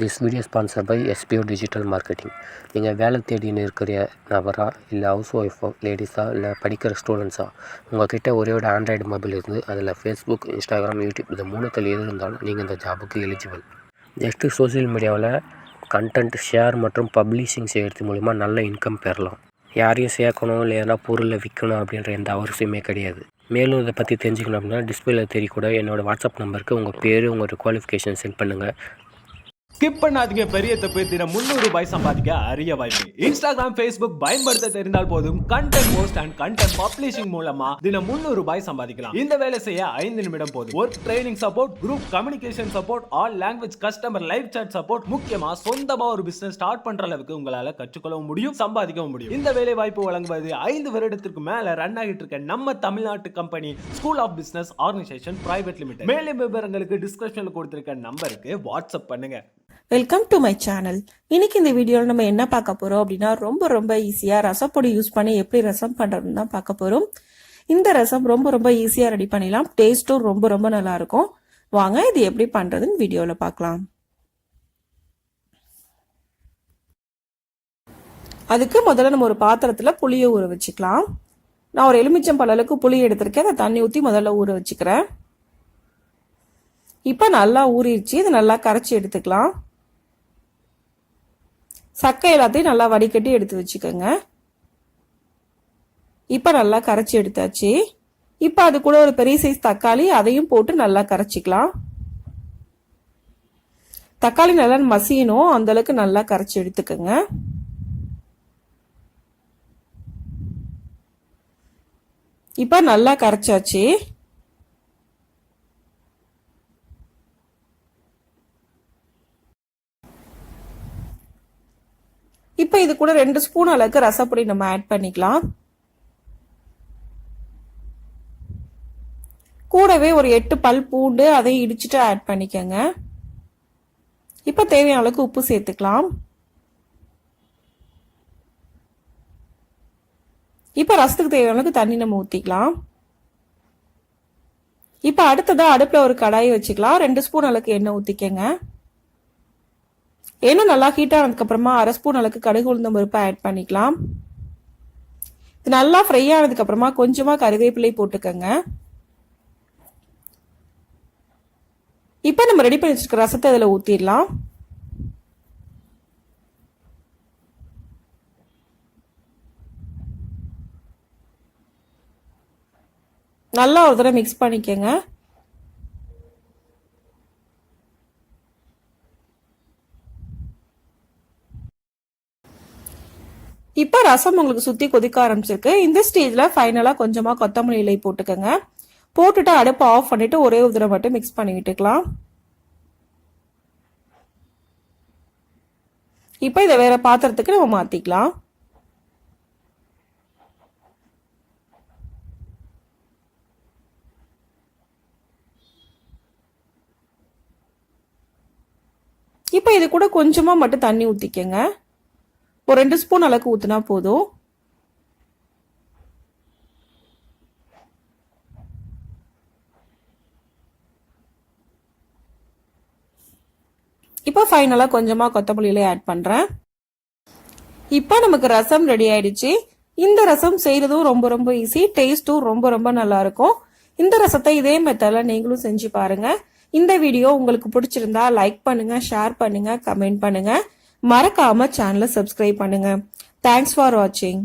This video sponsor by SPO digital marketing. நீங்கள் வேலை தேடின்னு இருக்கிற நபரா, இல்லை ஹவுஸ் ஒய்ஃபோ, லேடிஸா, இல்லை படிக்கிற ஸ்டூடெண்ட்ஸா, உங்கள்கிட்ட ஒரே ஒரு ஆண்ட்ராய்டு மொபைல் இருந்து அதில் ஃபேஸ்புக், இன்ஸ்டாகிராம், யூடியூப் இது மூணுத்தில் எது இருந்தாலும் நீங்கள் இந்த ஜாபுக்கு எலிஜிபிள். ஜஸ்ட்டு சோசியல் மீடியாவில் கண்டென்ட் ஷேர் மற்றும் பப்ளிஷிங் செய்கிறது மூலிமா நல்ல இன்கம் பெறலாம். யாரையும் சேர்க்கணும் இல்லை எதனா பொருளை விற்கணும் அப்படின்ற எந்த அவசியமே கிடையாது. மேலும் இதை பற்றி தெரிஞ்சுக்கணும் அப்படின்னா டிஸ்பிளேல தெரியக்கூட என்னோடய வாட்ஸ்அப் நம்பருக்கு உங்கள் பேர், உங்களோட குவாலிஃபிகேஷன் சென்ட் பண்ணுங்கள். ஸ்கிப் பண்ணாதீங்க. பெரிய தப்பு. தினம் 300 ரூபாய் சம்பாதிக்க அரிய வாய்ப்பு. இன்ஸ்டாகிராம், ஃபேஸ்புக் பயன்படுத்த தெரிந்தால் போதும் content post and content publishing மூலமா தினம் 300 ரூபாய் சம்பாதிக்கலாம். இந்த வேலை செய்ய 5 நிமிடம் போதும். Work training support, group communication support, all language customer live chat support, முக்கியமா சொந்தமா ஒரு பிசினஸ் ஸ்டார்ட் பண்ற அளவுக்கு உங்களால கற்றுக்கொள்ளவும் முடியும், சம்பாதிக்கவும் முடியும். இந்த வேலை வாய்ப்பு வழங்குவது 5 வருடத்திற்கு மேல ரன் ஆகிட்டு இருக்க நம்ம தமிழ்நாட்டு company school of business organisation private limited. மேலும் விவரங்களுக்கு டிஸ்கிரிப்ஷன்ல கொடுத்திருக்க நம்பருக்கு வாட்ஸ்அப் பண்ணுங்க. Welcome to my channel. இன்னைக்கு இந்த வீடியோவில் நம்ம என்ன பார்க்க போறோம் அப்படின்னா ரொம்ப ஈஸியா ரசப்பொடி யூஸ் பண்ணி எப்படி ரசம் பண்றதுன்னு தான் பார்க்க போறோம். இந்த ரசம் ரொம்ப ஈஸியா ரெடி பண்ணிடலாம். டேஸ்ட்டும் ரொம்ப நல்லா இருக்கும். வாங்க இது எப்படி பண்றதுன்னு வீடியோல பார்க்கலாம். அதுக்கு முதல்ல நம்ம ஒரு பாத்திரத்துல புளியை ஊற வச்சுக்கலாம். நான் ஒரு எலுமிச்சம்பழ அளவுக்கு புளி எடுத்திருக்கேன். அதை தண்ணி ஊற்றி முதல்ல ஊற வச்சுக்கிறேன். இப்ப நல்லா ஊறிடுச்சு. இதை நல்லா கரைச்சி எடுத்துக்கலாம். சக்கை எல்லாத்தையும் நல்லா வடிகட்டி எடுத்து வச்சுக்கோங்க. இப்ப நல்லா கரைச்சி எடுத்தாச்சு. இப்ப அது கூட ஒரு பெரிய சைஸ் தக்காளி, அதையும் போட்டு நல்லா கரைச்சிக்கலாம். தக்காளி நல்லா மசியணும், அந்த அளவுக்கு நல்லா கரைச்சி எடுத்துக்கோங்க. இப்ப நல்லா கரைச்சாச்சு. இப்ப இது கூட 2 ஸ்பூன் அளவுக்கு ரசப்பொடி நம்ம ஆட் பண்ணிக்கலாம். கூடவே ஒரு 8 பல் பூண்டு அதை இடிச்சுட்டு ஆட் பண்ணிக்கங்க. இப்ப தேவையான அளவுக்கு உப்பு சேர்த்துக்கலாம். இப்ப ரசத்துக்கு தேவையான அளவுக்கு தண்ணி நம்ம ஊத்திக்கலாம். இப்ப அடுத்ததா அடுப்புல ஒரு கடாயை வச்சுக்கலாம். 2 ஸ்பூன் அளவுக்கு எண்ணெய் ஊத்திக்கங்க. எண்ணெய் நல்லா ஹீட் ஆனதுக்கு அப்புறமா 1/2 ஸ்பூன் அளவுக்கு கடுகு உளுந்தம் பருப்பு ஆட் பண்ணிக்கலாம். இது நல்லா ஃப்ரை ஆனதுக்கு அப்புறமா கொஞ்சமா கறிவேப்பிலை போட்டுக்கங்க. இப்ப நம்ம ரெடி பண்ணி வச்சிருக்க ரசத்தை இதுல ஊத்திடலாம். நல்லா ஒரு தடவை மிக்ஸ் பண்ணிக்கங்க. இப்ப ரசம் உங்களுக்கு சுத்தி கொதிக்க ஆரம்பிச்சிருக்கு. இந்த ஸ்டேஜ்ல ஃபைனலா கொஞ்சமா கொத்தமல்லி இலை போட்டுக்கங்க. போட்டுட்டு அடுப்பு ஆஃப் பண்ணிட்டு ஒரே ஒரு தடவை மட்டும் மிக்ஸ் பண்ணி விட்டுக்கலாம். இப்ப இதை வேற பாத்திரத்துக்கு நம்ம மாத்திக்கலாம். இப்ப இது கூட கொஞ்சமா மட்டும் தண்ணி ஊத்திக்கங்க. ஒரு 2 ஸ்பூன் அளவுக்கு ஊத்தினா போதும். இப்ப ஃபைனலா கொஞ்சமா கொத்தமல்லியில ஆட் பண்றேன். இப்ப நமக்கு ரசம் ரெடி ஆயிடுச்சு. இந்த ரசம் செய்யறதும் ரொம்ப ஈஸி, டேஸ்டும் ரொம்ப நல்லா இருக்கும். இந்த ரசத்தை இதே மெத்தட்ல நீங்களும் செஞ்சு பாருங்க. இந்த வீடியோ உங்களுக்கு பிடிச்சிருந்தா லைக் பண்ணுங்க, ஷேர் பண்ணுங்க, கமெண்ட் பண்ணுங்க. மறக்காம சேனலை சப்ஸ்கிரைப் பண்ணுங்க. Thanks for watching.